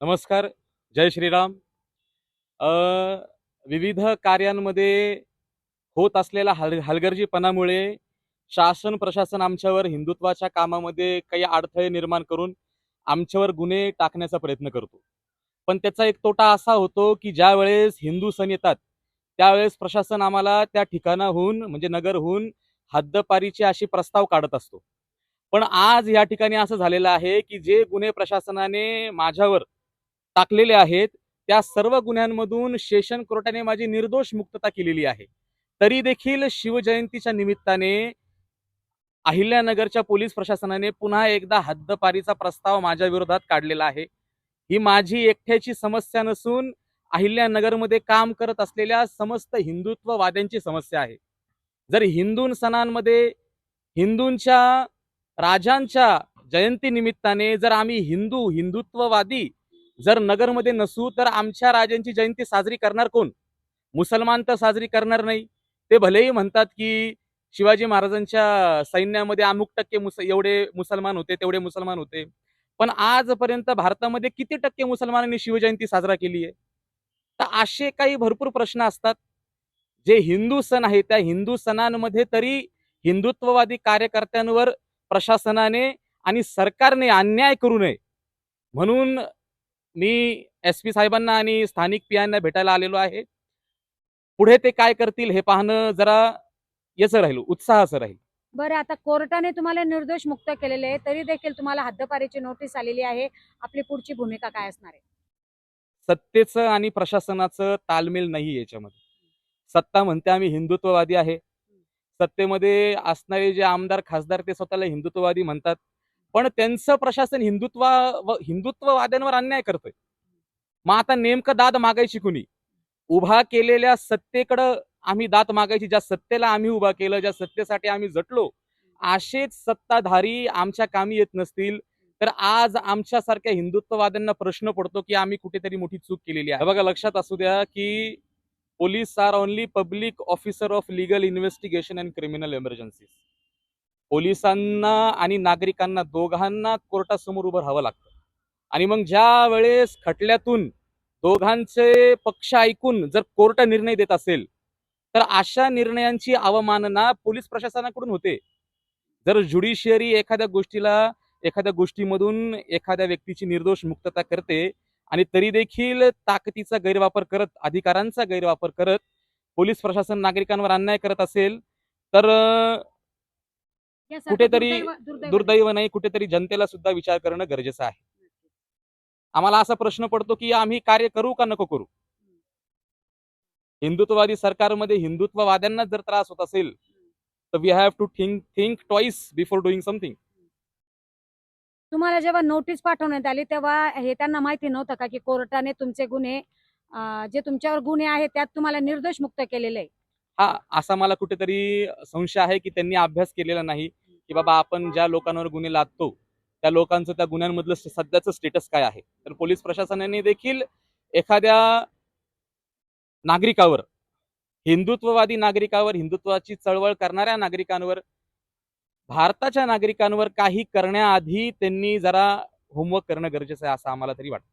नमस्कार. जय श्रीराम. अ, विविध कार्यांमध्ये होत असलेल्या हलगर्जीपणामुळे शासन प्रशासन आमच्यावर हिंदुत्वाच्या कामामध्ये काही अडथळे निर्माण करून आमच्यावर गुन्हे टाकण्याचा प्रयत्न करतो. पण त्याचा एक तोटा असा होतो, की ज्यावेळेस हिंदू सण येतात, त्यावेळेस प्रशासन आम्हाला त्या ठिकाणाहून म्हणजे नगरहून हद्दपारीचे असे प्रस्ताव काढत असतो. पण आज या ठिकाणी असं झालेलं आहे, की जे गुन्हे प्रशासनाने माझ्यावर टाकलेले आहेत, त्या सर्व गुन्ह्यांमधून सेशन कोर्टाने माझी निर्दोष मुक्तता केलेली आहे. तरी देखील शिवजयंतीच्या निमित्ताने अहिल्यानगरच्या पोलीस प्रशासनाने पुन्हा एकदा हद्दपारीचा प्रस्ताव माझ्या विरोधात काढलेला आहे. ही माझी एकट्याची समस्या नसून अहिल्यानगरमध्ये काम करत असलेल्या समस्त हिंदुत्ववाद्यांची समस्या आहे. जर हिंदू सणांमध्ये हिंदूंच्या राजांच्या जयंतीनिमित्ताने जर आम्ही हिंदुत्ववादी जर नगरमध्ये नसू तर आमच्या राजांची जयंती साजरी करणार कोण? मुसलमान तर साजरी करणार नाही. ते भलेही म्हणतात की शिवाजी महाराजांच्या सैन्यामध्ये अमुक टक्के एवढे मुसलमान होते, तेवढे मुसलमान होते. पण आजपर्यंत भारतामध्ये किती टक्के मुसलमानांनी शिवजयंती साजरा केली आहे? तर असे काही भरपूर प्रश्न असतात. जे हिंदू सण आहेत त्या हिंदू सणांमध्ये तरी हिंदुत्ववादी कार्यकर्त्यांवर प्रशासनाने आणि सरकारने अन्याय करू नये म्हणून मी एस-पी साहेबांना आणि स्थानिक पी-आयना भेटायला आलेलो आहे. पुढे ते काय करतील हे पाहणं जरा याचं राहील, उत्साहाचं राहील. बरं, आता कोर्टाने तुम्हाला निर्दोष मुक्त केलेले आहे, तरी देखील तुम्हाला हद्दपारीची नोटीस आलेली आहे. आपली पुढची भूमिका काय असणार आहे? सत्तेचं आणि प्रशासनाचं ताळमेळ नाही याच्यामध्ये. सत्ता म्हणते आम्ही हिंदुत्ववादी आहे. सत्तेमध्ये असणारे जे आमदार खासदार ते स्वतःला हिंदुत्ववादी म्हणतात. पण त्यांचं प्रशासन हिंदुत्ववाद्यांवर अन्याय करतंय. मग आता नेमकं दाद मागायची कुणी? उभा केलेल्या सत्तेकडं आम्ही दाद मागायची. ज्या सत्तेला आम्ही उभा केलं, ज्या सत्तेसाठी आम्ही झटलो, असेच सत्ताधारी आमच्या कामी येत नसतील तर आज आमच्यासारख्या हिंदुत्ववाद्यांना प्रश्न पडतो की आम्ही कुठेतरी मोठी चूक केलेली आहे. बघा, लक्षात असू द्या की police are only public officer of legal investigation and criminal emergencies. पोलिसांना आणि नागरिकांना दोघांना कोर्टासमोर उभं राहावं लागतं. आणि मग ज्या वेळेस खटल्यातून दोघांचे पक्ष ऐकून जर कोर्ट निर्णय देत असेल तर अशा निर्णयांची अवमानना पोलीस प्रशासनाकडून होते. जर ज्युडिशियरी एखाद्या गोष्टीमधून एखाद्या व्यक्तीची निर्दोष मुक्तता करते आणि तरी देखील ताकदीचा गैरवापर करत, अधिकारांचा गैरवापर करत पोलीस प्रशासन नागरिकांवर अन्याय करत असेल तर यासारखं कुठेतरी दुर्दैव दुर्दैव नाही, कुठेतरी जनतेला सुद्धा विचार करणं गरजेचं आहे. आम्हाला असा प्रश्न पडतो की आम्ही कार्य करू का नको करू? हिंदुत्ववादी सरकारमध्ये हिंदुत्ववाद्यांना जर त्रास होत असेल तर we have to think twice before doing something. तुम्हाला जेव्हा नोटीस पाठवण्यात आली तेव्हा हे त्यांना माहिती नव्हतं का की कोर्टाने तुमचे गुन्हे जे तुमच्यावर गुन्हे आहेत त्यात तुम्हाला निर्दोष मुक्त केलेले आहे? हा, असा मला कुठेतरी संशय आहे की त्यांनी अभ्यास केलेला नाही की बाबा आपण ज्या लोकांवर गुन्हे लादतो त्या लोकांचं त्या गुन्ह्यांमधलं सध्याचं स्टेटस काय आहे. तर पोलीस प्रशासनाने देखील एखाद्या नागरिकावर, हिंदुत्ववादी नागरिकावर, हिंदुत्वाची चळवळ करणाऱ्या नागरिकांवर, भारताच्या नागरिकांवर काही करण्याआधी त्यांनी जरा होमवर्क करणं गरजेचं आहे असं आम्हाला तरी वाटतं.